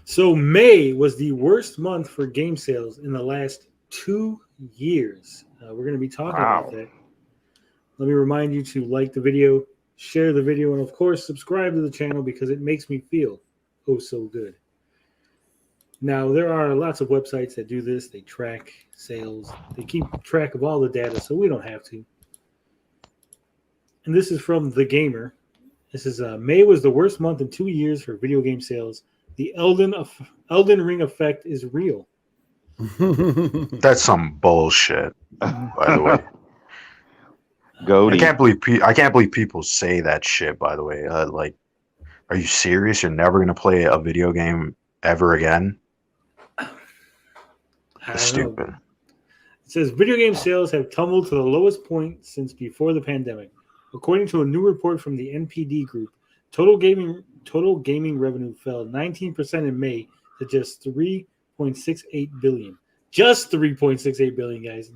So May was the worst month for game sales in the last 2 years. We're going to be talking about Wow. that. Let me remind you to like the video, share the video, and of course, subscribe to the channel because it makes me feel oh so good. Now, there are lots of websites that do this. They track sales, they keep track of all the data, so we don't have to. And this is from The Gamer. This is May was the worst month in 2 years for video game sales. The Elden Ring effect is real. That's some bullshit, by the way. Goaty. I can't believe people say that shit. By the way, like, are you serious? You're never gonna play a video game ever again? That's stupid. It says video game sales have tumbled to the lowest point since before the pandemic, according to a new report from the NPD Group. Total gaming revenue fell 19% in May to just 3.68 billion. Just 3.68 billion, guys.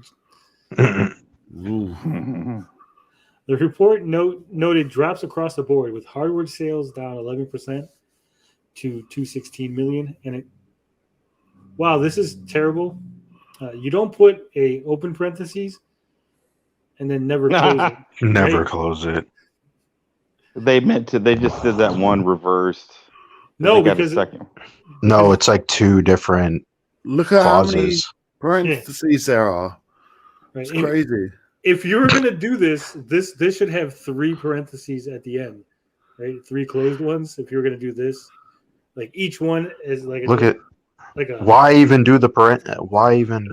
The report noted drops across the board, with hardware sales down 11% to 216 million. Wow, this is terrible. You don't put a open parentheses and then never close it. Never right? close it. They just did that one reversed. No, they because no, it's like two different Look at clauses. how many parentheses there are. It's crazy. If you were gonna do this should have 3 parentheses at the end, right? 3 closed ones. If you were gonna do this, like each one is like why even do the why even?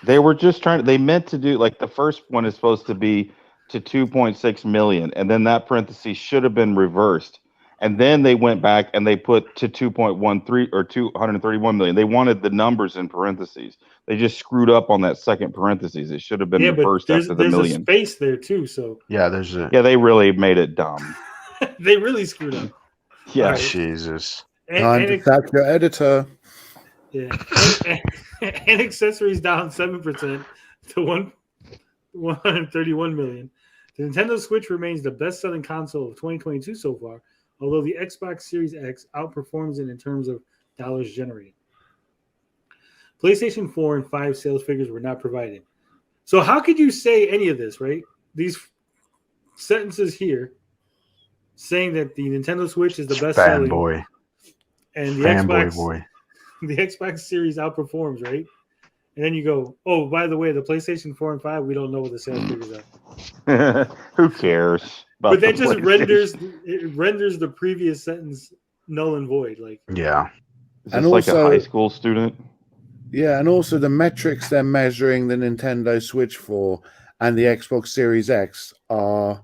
They were just they meant to do, like, the first one is supposed to be to 2.6 million, and then that parenthesis should have been reversed. And then they went back and they put to 2.13 or 231 million. They wanted the numbers in parentheses. They just screwed up on that second parentheses. It should have been reversed after the million. There's a space there too, so yeah, they really made it dumb. They really screwed up. Yeah, right. Jesus. Time to sack your editor. Yeah, and accessories down 7% to 131 million. The Nintendo Switch remains the best-selling console of 2022 so far, although the Xbox Series X outperforms it in terms of dollars generated. PlayStation 4 and 5 sales figures were not provided. So how could you say any of this, right? These sentences here saying that the Nintendo Switch is the best-selling, fanboy, and the Xbox Series outperforms, right? And then you go, oh, by the way, the PlayStation 4 and 5, we don't know what the sales figures are. Who cares? But that just renders the previous sentence null and void. Like, yeah. Is this like a high school student? Yeah, and also the metrics they're measuring the Nintendo Switch for and the Xbox Series X are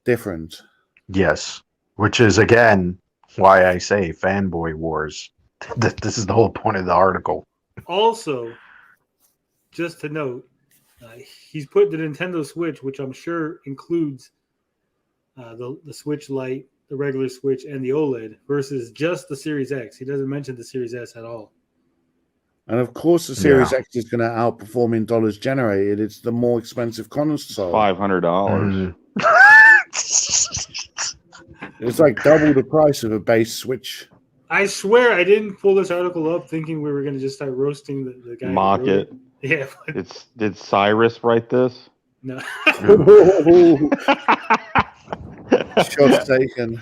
different. Yes, which is, again, why I say fanboy wars. This is the whole point of the article. Also, just to note, he's put the Nintendo Switch, which I'm sure includes the Switch Lite, the regular Switch, and the OLED, versus just the Series X. He doesn't mention the Series S at all. And of course, the Series X is going to outperform in dollars generated. It's the more expensive console. $500. It's like double the price of a base Switch. I swear I didn't pull this article up thinking we were going to just start roasting the guy. Mock it. Yeah. Did Cyrus write this? No. Shots taken.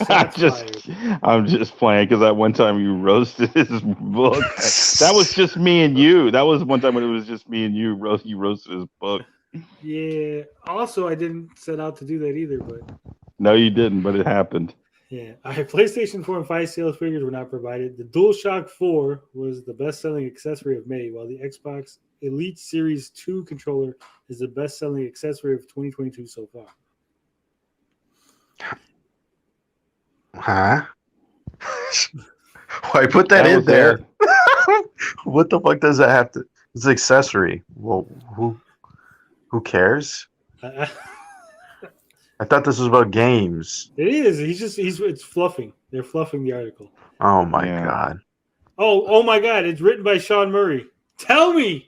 I'm just playing because that one time you roasted his book. That was just me and you. That was one time when it was just me and you. You roasted his book. Yeah. Also, I didn't set out to do that either, but no, you didn't. But it happened. Yeah. PlayStation 4 and 5 sales figures were not provided. The DualShock 4 was the best-selling accessory of May, while the Xbox Elite Series 2 controller is the best-selling accessory of 2022 so far. Huh? Why put that in there? What the fuck does that have to? It's an accessory. Well, who cares? I thought this was about games. It is. It's fluffing. They're fluffing the article. Oh my god. Oh my god! It's written by Sean Murray. Tell me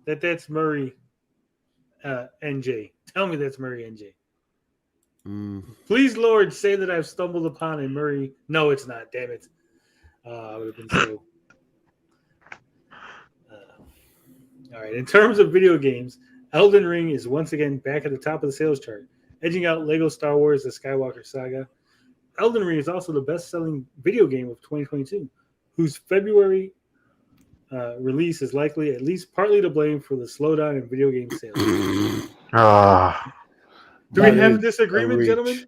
that's Murray, NJ. Tell me that's Murray, NJ. Please, Lord, say that I've stumbled upon a Murray. No, it's not. Damn it. I would have been so. All right. In terms of video games, Elden Ring is once again back at the top of the sales chart, edging out Lego Star Wars: The Skywalker Saga. Elden Ring is also the best-selling video game of 2022, whose February release is likely at least partly to blame for the slowdown in video game sales. Do we That have a is disagreement, reach. gentlemen?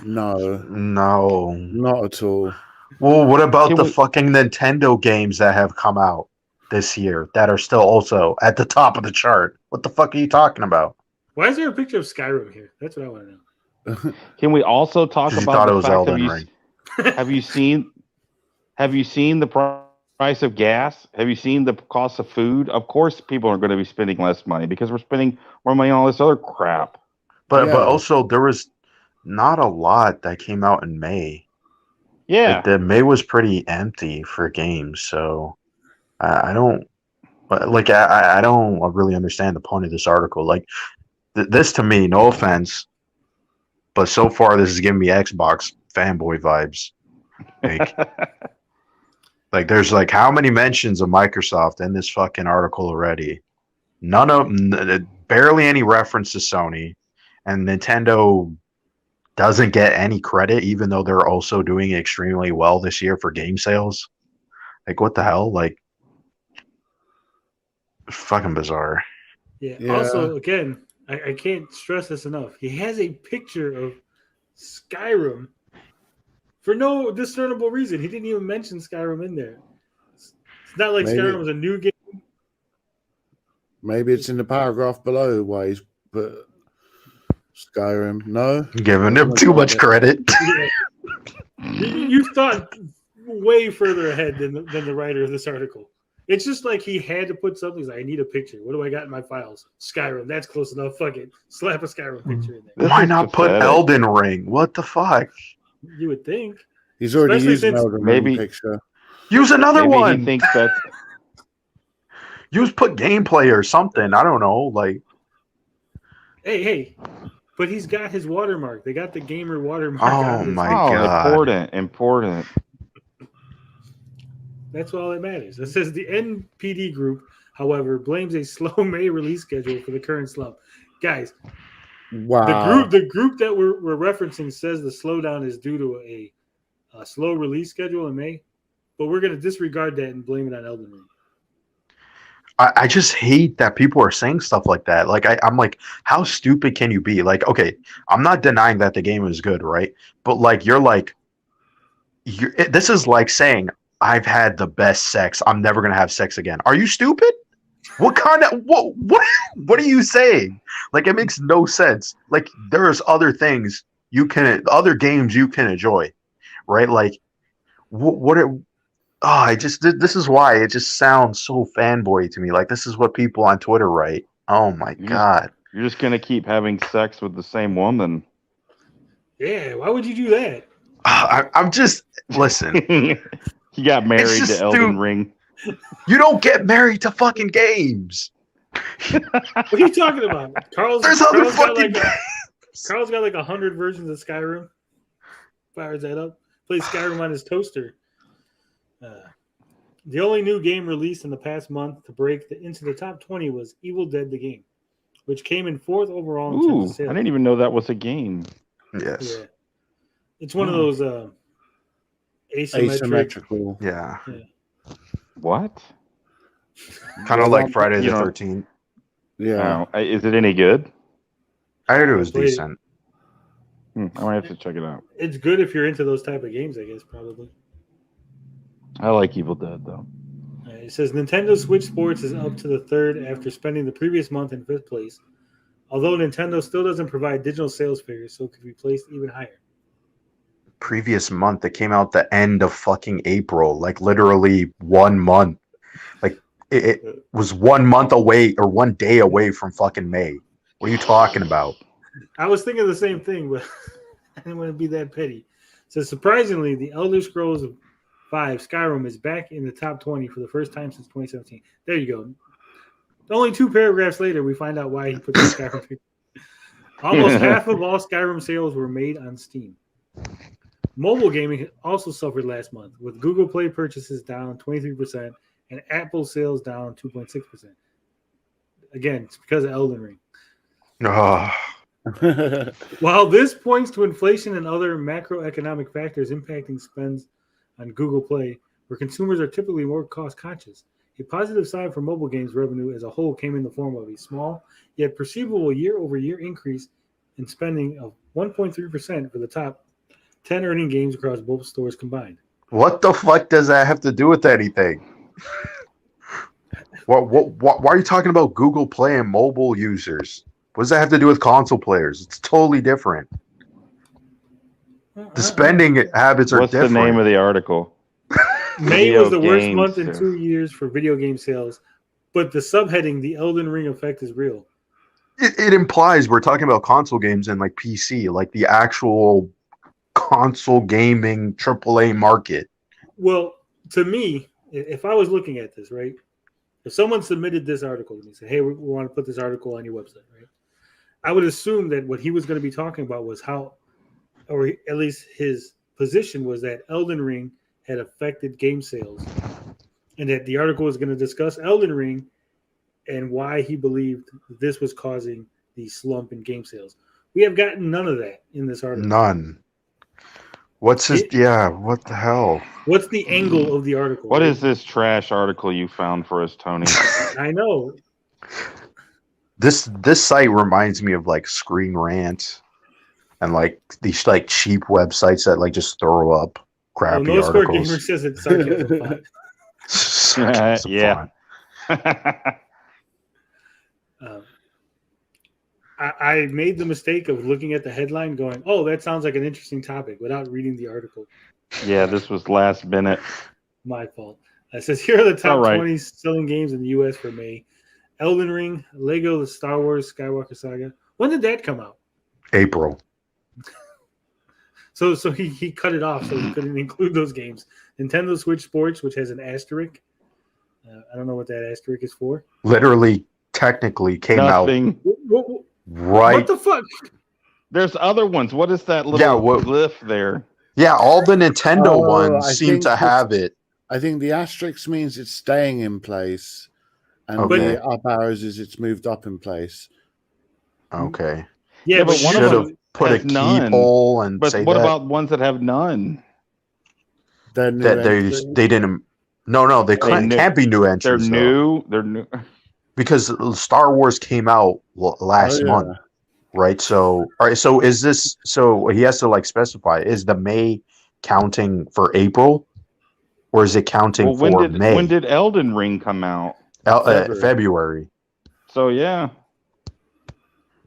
No, No. not at all. Well, what about Can the we- fucking Nintendo games that have come out this year that are still also at the top of the chart? What the fuck are you talking about? Why is there a picture of Skyrim here? That's what I want to know. Can we also talk 'Cause you about thought it the was fact Elden Ring. have you seen the price of gas? Have you seen the cost of food? Of course, people are going to be spending less money because we're spending more money on all this other crap. But Yeah. also there was not a lot that came out in May. Yeah, Like the May was pretty empty for games, so I don't like I don't really understand the point of this article. Like this to me, no offense, but so far this is giving me Xbox fanboy vibes. Like there's like how many mentions of Microsoft in this fucking article already? Barely any reference to Sony, and Nintendo doesn't get any credit, even though they're also doing extremely well this year for game sales. Like what the hell? Like fucking bizarre. Yeah. Also, again, I can't stress this enough. He has a picture of Skyrim for no discernible reason. He didn't even mention Skyrim in there. It's not like Maybe. Skyrim was a new game. Maybe it's in the paragraph below why he's put Skyrim. No, Giving him too much credit. You thought way further ahead than the writer of this article. It's just like he had to put something. He's like, I need a picture. What do I got in my files? Skyrim. That's close enough. Fuck it. Slap a Skyrim picture in there. This Why is not put pathetic. Elden Ring? What the fuck? You would think. He's already Especially used an since Elden Ring maybe- picture. Use another maybe one. he thinks that. Put gameplay or something. I don't know. Like Hey. But he's got his watermark. They got the gamer watermark. Oh on this. my Oh, God. important. That's all that matters. It says the NPD group, however, blames a slow May release schedule for the current slump. Guys, Wow. the group that we're referencing says the slowdown is due to a slow release schedule in May, but we're going to disregard that and blame it on Elden Ring. I just hate that people are saying stuff like that. Like I'm like, how stupid can you be? Like, okay, I'm not denying that the game is good, right? But like, this is like saying I've had the best sex. I'm never gonna have sex again. Are you stupid? What kind of what are you saying? Like, it makes no sense. Like, there's other things other games you can enjoy, right? Like, this is why it just sounds so fanboy to me. Like, this is what people on Twitter write. Oh my God. You're just gonna keep having sex with the same woman. Yeah, why would you do that? I'm just listen. You got married just to Elden Ring. You don't get married to fucking games. What are you talking about? There's other fucking Carl's got like 100 versions of Skyrim. Fires that up. Plays Skyrim on his toaster. The only new game released in the past month to break into the top 20 was Evil Dead the Game, which came in 4th overall in terms Ooh, of sales. I didn't even know that was a game. Yes. Yeah. It's one of those Asymmetrical. Yeah. What? Kind of like Friday You the know- 13th. Yeah. Oh, is it any good? I heard it was Played it. decent. I might have to check it out. It's good if you're into those type of games, I guess, probably. I like Evil Dead though. It says Nintendo Switch Sports is up to the 3rd after spending the previous month in 5th place. Although Nintendo still doesn't provide digital sales figures, so it could be placed even higher. Previous month, it came out the end of fucking April. Like, literally 1 month. Like, it was 1 month away or 1 day away from fucking May. What are you talking about? I was thinking the same thing, but I didn't want to be that petty. So surprisingly, the Elder Scrolls 5 Skyrim is back in the top 20 for the first time since 2017. There you go. Only 2 paragraphs later, we find out why he put the Skyrim picture. Almost half of all Skyrim sales were made on Steam. Mobile gaming also suffered last month, with Google Play purchases down 23% and Apple sales down 2.6%. Again, it's because of Elden Ring. Oh, While this points to inflation and other macroeconomic factors impacting spends on Google Play, where consumers are typically more cost conscious, a positive sign for mobile games revenue as a whole came in the form of a small yet perceivable year-over-year increase in spending of 1.3% for the top 10 earning games across both stores combined. what the fuck does that have to do with anything? Why are you talking about Google Play and mobile users? What does that have to do with console players? It's totally different. The spending habits are What's different. the name of the article? May Video was the worst games month in sales. 2 years for video game sales, but the subheading, the Elden Ring effect, is real. It implies we're talking about console games and like PC, like the actual console gaming AAA market. Well, to me, if I was looking at this, right, if someone submitted this article to me, said, hey, we want to put this article on your website, right, I would assume that what he was going to be talking about was how, or at least his position was that Elden Ring had affected game sales, and that the article was going to discuss Elden Ring and why he believed this was causing the slump in game sales. We have gotten none of that in this article. None. What's his? What the hell? What's the angle of the article? What is this trash article you found for us, Tony? I know. This site reminds me of like Screen Rant and like these like cheap websites that like just throw up crappy No Score Gamer articles. says it's sarcasm font. Sarcasm Yeah. font. I made the mistake of looking at the headline going, oh, that sounds like an interesting topic without reading the article. Yeah, this was last minute. My fault. It says, here are the top All right. 20 selling games in the U.S. for May. Elden Ring, Lego, the Star Wars Skywalker Saga. When did that come out? April. So he cut it off so he couldn't include those games. Nintendo Switch Sports, which has an asterisk. I don't know what that asterisk is for. Literally, technically came out Nothing. right. What the fuck? There's other ones. What is that little Yeah, what- glyph there? Yeah, all the Nintendo Oh, ones I seem think to have it. I think the asterisk means it's staying in place, and Okay. the up arrows is it's moved up in place. Okay. Yeah, Yeah, but but one you of know, them Put a has none. keyhole and But say what that. about ones that have none? They're new That entries. they didn't. No, they knew- can't be new They're entries. though, new. They're new. because Star Wars came out last Oh, yeah. month, right? So, all right. So is this? So he has to like specify: is the May counting for April, or is it counting Well, for May? when did Elden Ring come out? February. So yeah.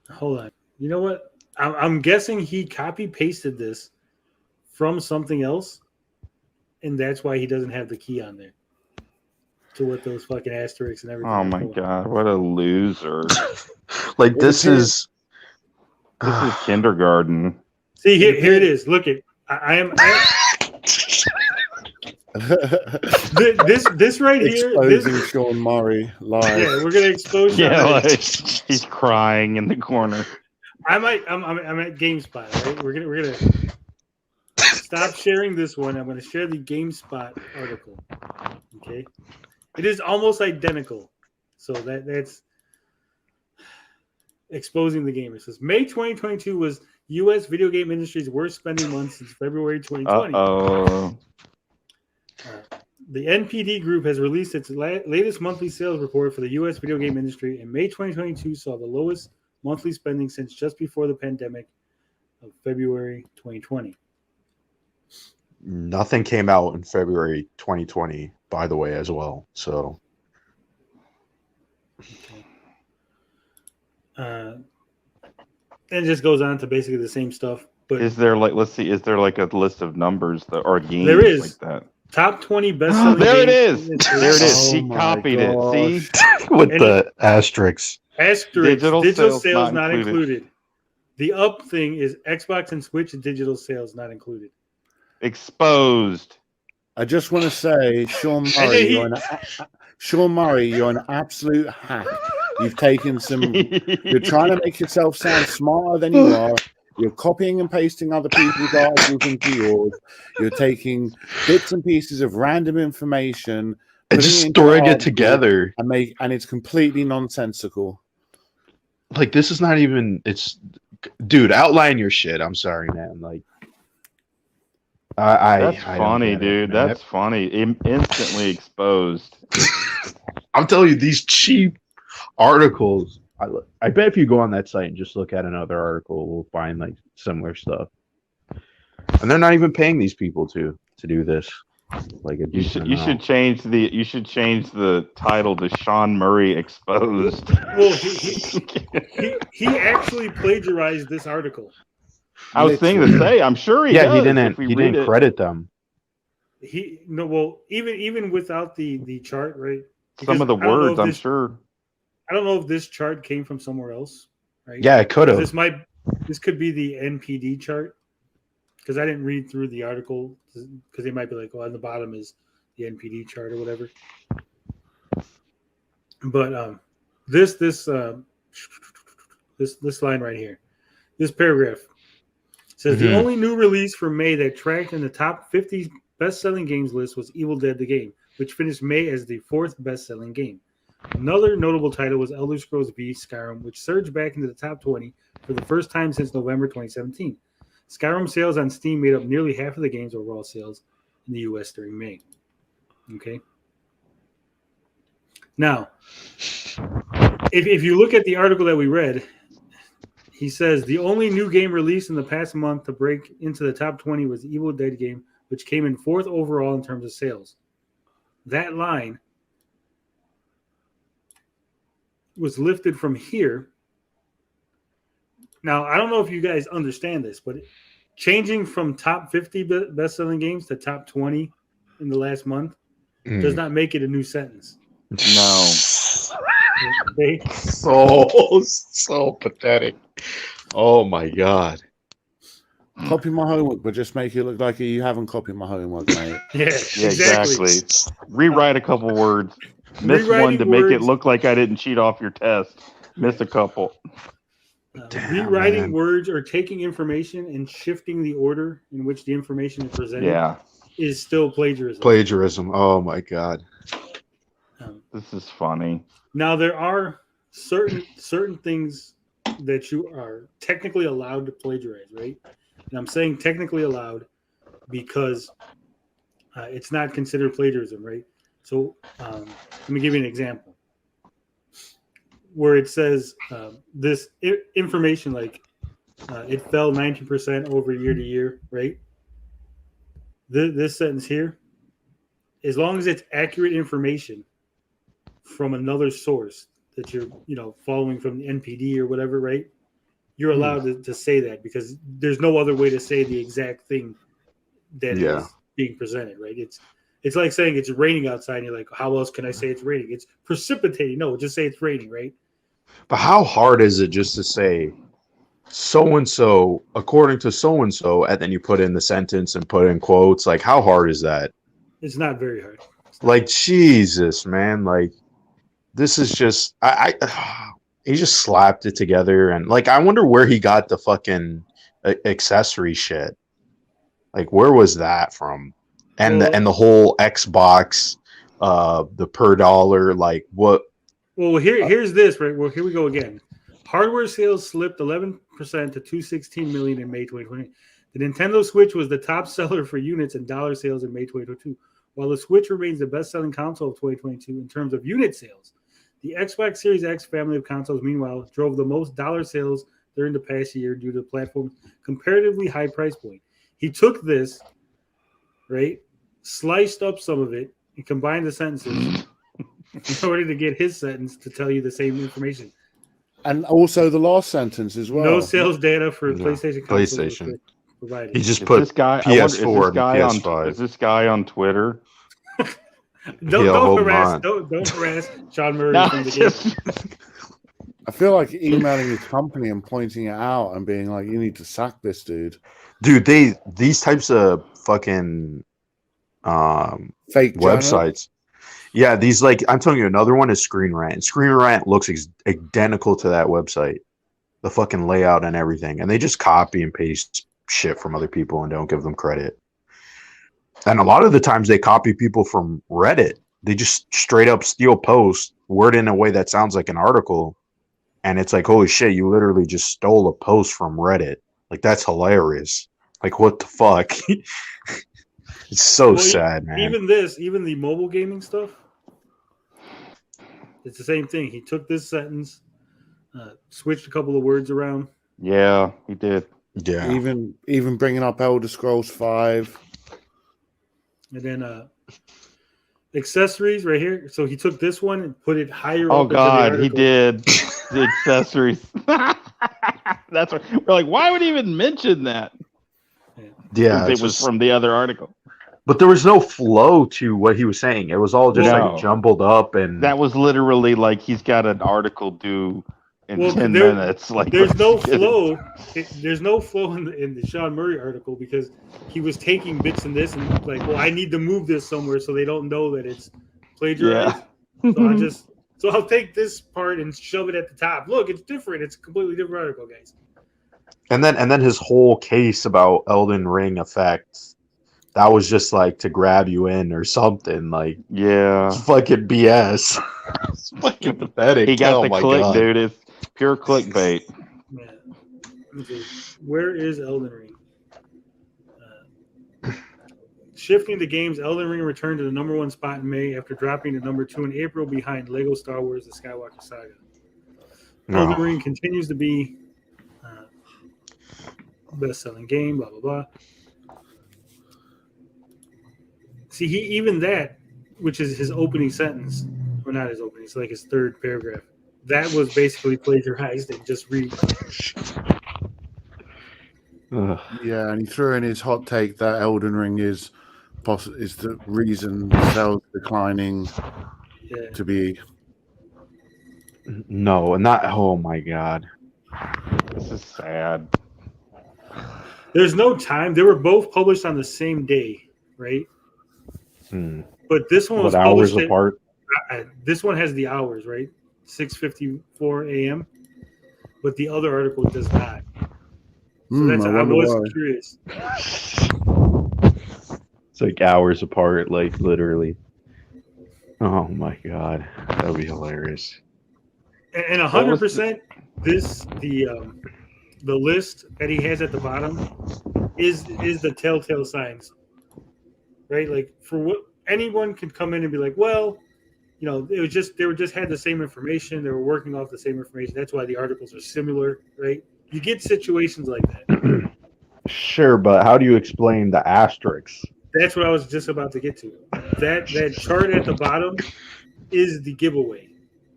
hold on. You know what? I'm guessing he copy pasted this from something else, and that's why he doesn't have the key on there to what those fucking asterisks and everything. Oh are my for. god, what a loser! Like this is. This is kindergarten. See here it is. Look it. I am this right here. Exposing This, Sean Murray live. yeah, we're gonna expose. Yeah, Sean. like, he's crying in the corner. I'm at GameSpot. Right? We're gonna stop sharing this one. I'm gonna share the GameSpot article. Okay, it is almost identical. So that's exposing the game. It says May 2022 was U.S. video game industry's worst spending month since February 2020. Uh-oh. The NPD Group has released its latest monthly sales report for the U.S. video game industry, and May 2022 saw the lowest monthly spending since just before the pandemic of February 2020. Nothing came out in February 2020, by the way, as well. So. Okay. And it just goes on to basically the same stuff. But Is there like, let's see, is there like a list of numbers that or games There is. like that? top 20 best-selling There it games. is. There it is. Oh He my copied it. gosh. See? With And the asterisks. Asterisk, Digital digital sales sales not not included. included. The up thing is Xbox and Switch digital sales not included. Exposed. I just want to say, Sean then Murray, he- Sean Murray, you're an absolute hack. You've taken some. You're trying to make yourself sound smarter than you are. You're copying and pasting other people's articles into yours. You're taking bits and pieces of random information And putting just it into storing an it article, together. and it's completely nonsensical. Like, this is not even. It's, dude. Outline your shit. I'm sorry, man. Like, That's I don't funny, get it, dude. man. That's funny. Instantly exposed. I'm telling you, these cheap articles. I bet if you go on that site and just look at another article, we'll find like similar stuff. And they're not even paying these people to do this. Like a You decent should amount. change the title to Sean Murray exposed. Well, he actually plagiarized this article. I was thinking to say, I'm sure he does. He if we read didn't it. credit them. Even without the chart, right? Some of the words, I'm sure. I don't know if this chart came from somewhere else, right? Yeah, it could have. This could be the NPD chart, because I didn't read through the article, because they might be like, oh, on the bottom is the NPD chart or whatever. But this line right here, this paragraph says the only new release for May that tracked in the top 50 best-selling games list was Evil Dead: The Game, which finished May as the 4th best-selling game. Another notable title was Elder Scrolls V: Skyrim, which surged back into the top 20 for the first time since November 2017. Skyrim sales on Steam made up nearly half of the game's overall sales in the U.S. during May. Okay. Now, if you look at the article that we read, he says the only new game released in the past month to break into the top 20 was the Evil Dead game, which came in 4th overall in terms of sales. That line was lifted from here. Now, I don't know if you guys understand this, but changing from top 50 best-selling games to top 20 in the last month does not make it a new sentence. No. So pathetic. Oh my god. Copy my homework, but just make it look like you haven't copied my homework, mate. Yeah, exactly. Rewrite a couple words. Miss one to make it look like I didn't cheat off your test. Miss a couple. Rewriting words or taking information and shifting the order in which the information is presented is still plagiarism. Plagiarism. Oh my god. This is funny. Now there are certain things that you are technically allowed to plagiarize, right? And I'm saying technically allowed because it's not considered plagiarism, right? So let me give you an example where it says this information, like it fell 90% over year to year, right? This sentence here, as long as it's accurate information from another source that you're following from the NPD or whatever, right? You're allowed to say that because there's no other way to say the exact thing that is being presented, right? It's like saying it's raining outside and you're like, how else can I say it's raining? It's precipitating. No, just say it's raining, right? But how hard is it just to say so-and-so according to so-and-so and then you put in the sentence and put in quotes? Like, how hard is that? It's not very hard. Like, Jesus, man. Like, this is just he just slapped it together, and like I wonder where he got the fucking accessory shit. Like, where was that from? And the whole Xbox, the per dollar, like what? Well, here's this, right? Well, here we go again. Hardware sales slipped 11% to 216 million in May 2020. The Nintendo Switch was the top seller for units and dollar sales in May 2022, while the Switch remains the best-selling console of 2022 in terms of unit sales. The Xbox Series X family of consoles, meanwhile, drove the most dollar sales during the past year due to the platform's comparatively high price point. He took this, right, sliced up some of it, and combined the sentences in order to get his sentence to tell you the same information. And also the last sentence as well. No sales data for PlayStation consoles provided. He just put PS4 and PS5. Is this guy on Twitter? Don't harass Sean Murray from the game. I feel like emailing his company and pointing it out and being like, you need to sack this dude. Dude, these types of fucking fake websites. Yeah, these, like, I'm telling you, another one is Screen Rant. Screen Rant looks identical to that website. the fucking layout and everything, and they just copy and paste shit from other people and don't give them credit. And a lot of the times they copy people from Reddit. They just straight up steal posts, word in a way that sounds like an article, and it's like, holy shit, you literally just stole a post from Reddit. Like, that's hilarious. Like, what the fuck? It's so sad, man. Even the mobile gaming stuff, it's the same thing. He took this sentence, switched a couple of words around. Yeah, he did. Yeah. Even bringing up Elder Scrolls 5. And then accessories right here. So he took this one and put it higher Oh up. God, he did the accessories. That's what we're like. Why would he even mention that? Yeah, it was from the other article. But there was no flow to what he was saying. It was all just like jumbled up, and that was literally like he's got an article due in 10 minutes. Like, there's no flow. There's no flow in the Sean Murray article because he was taking bits in this and like, well, I need to move this somewhere so they don't know that it's plagiarized. Yeah. So I'll take this part and shove it at the top. Look, it's different. It's a completely different article, guys. And then his whole case about Elden Ring effects, that was just like to grab you in or something. Like, yeah, it's fucking BS. It's fucking pathetic. He got the click, dude. It's pure clickbait. Yeah. Okay. Where is Elden Ring? Shifting the games, Elden Ring returned to the #1 spot in May after dropping to #2 in April behind Lego Star Wars: The Skywalker Saga. Elden Ring continues to be best-selling game, blah, blah, blah. See, even that, which is his opening sentence, or not his opening, it's like his third paragraph, that was basically plagiarized and just read. Yeah, and he threw in his hot take that Elden Ring is the reason the sales declining to be. No, not. Oh my God, this is sad. There's no time. They were both published on the same day, right? But this one was hours apart. This one has the hours, right? 6:54 a.m. But the other article does not. So that's I was curious. It's like hours apart, like literally. Oh my God, that would be hilarious. And 100%, the list that he has at the bottom is the telltale signs, right? Like for what anyone could come in and be like, well, you know, they just had the same information. They were working off the same information. That's why the articles are similar, right? You get situations like that. Sure, but how do you explain the asterisks? That's what I was just about to get to. That chart at the bottom is the giveaway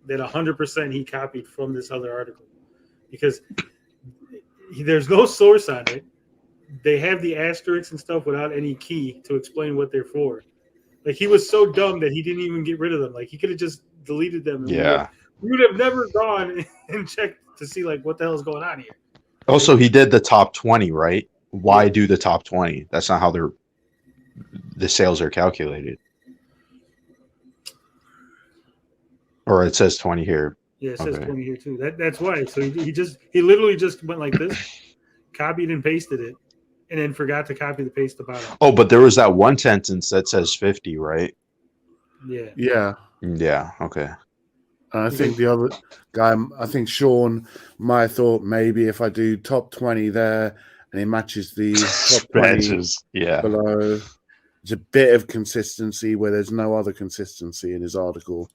that 100% he copied from this other article because there's no source on it. They have the asterisks and stuff without any key to explain what they're for. Like he was so dumb that he didn't even get rid of them. Like he could have just deleted them. And we would have never gone and checked to see like what the hell is going on here. Also, he did the top 20, right? Why do the top 20? That's not how the sales are calculated. Or it says 20 here. Yeah, it says 20 here too. That's why. So he literally just went like this, copied and pasted it, and then forgot to copy the paste the bottom. Oh, but there was that one sentence that says 50, right? Yeah. Yeah. Yeah. Okay. I think the other guy, I think Sean might have thought maybe if I do top 20 there and he matches the top 20 below, there's a bit of consistency where there's no other consistency in his article.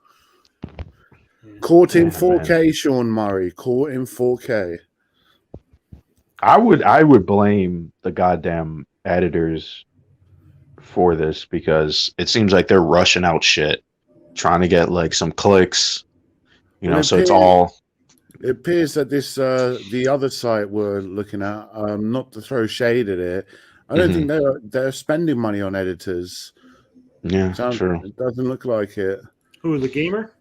Caught in 4K, man. Sean Murray, caught in 4K. I would blame the goddamn editors for this because it seems like they're rushing out shit, trying to get like some clicks. You know, so it's all. It appears that this the other site we're looking at, not to throw shade at it, I don't think they're spending money on editors. Yeah, true. It doesn't look like it. Who, the gamer?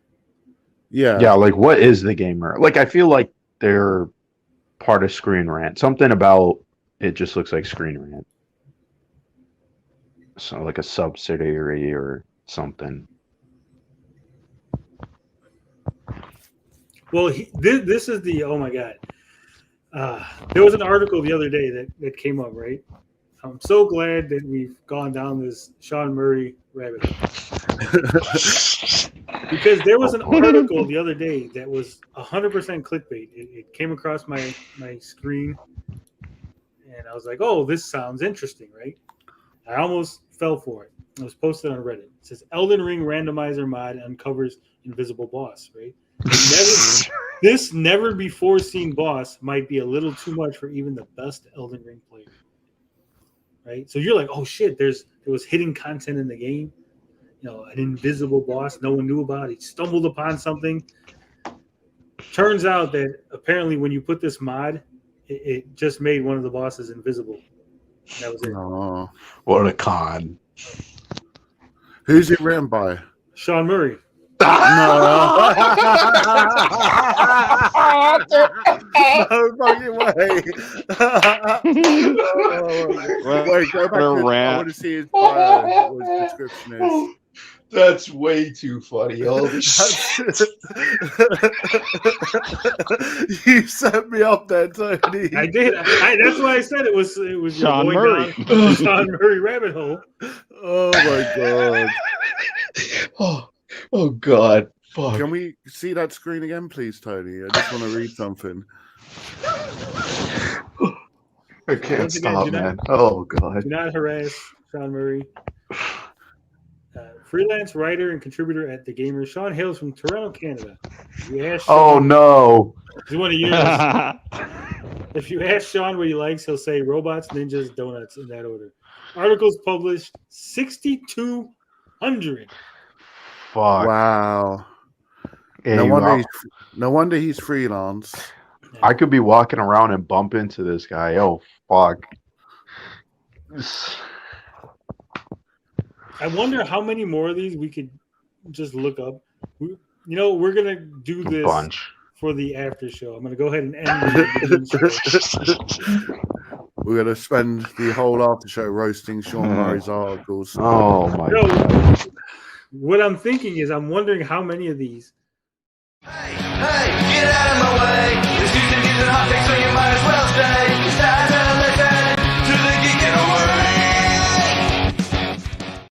Yeah. Yeah, like what is the gamer? Like I feel like they're part of Screen Rant. Something about it just looks like Screen Rant. So like a subsidiary or something. Well, this is the, oh my God. There was an article the other day that came up, right? I'm so glad that we've gone down this Sean Murray rabbit hole. Because there was an article the other day that was 100% clickbait. It came across my screen, and I was like, oh, this sounds interesting, right? I almost fell for it. It was posted on Reddit. It says, Elden Ring randomizer mod uncovers invisible boss, right? This never before seen boss might be a little too much for even the best Elden Ring player. Right? So you're like, oh shit, there was hidden content in the game. You know, an invisible boss no one knew about. He stumbled upon something. Turns out that apparently when you put this mod, it just made one of the bosses invisible. And that was it. Oh, what a con. Who's it written by? Sean Murray. No. No fucking way. Wait, go back to I want to see his bio, what his description is. That's way too funny. Holy shit. You set me up there, Tony. I did. That's why I said it was Sean Murray. Down Sean Murray rabbit hole. Oh my god. Oh god. Fuck. Can we see that screen again, please, Tony? I just want to read something. I can't stop, man. Oh god. Do not harass Sean Murray. Freelance writer and contributor at The Gamer. Sean hails from Toronto, Canada. No. He's one of yours. If you ask Sean what he likes, he'll say robots, ninjas, donuts in that order. Articles published 6,200. Fuck. Wow. Hey, no wonder he's freelance. I could be walking around and bump into this guy. Oh, fuck. I wonder how many more of these we could just look up. We're going to do this for the after show. I'm going to go ahead and end the We're going to spend the whole after show roasting Sean Murray's articles. Oh, my God. What I'm thinking is I'm wondering how many of these. Hey, get out of my way.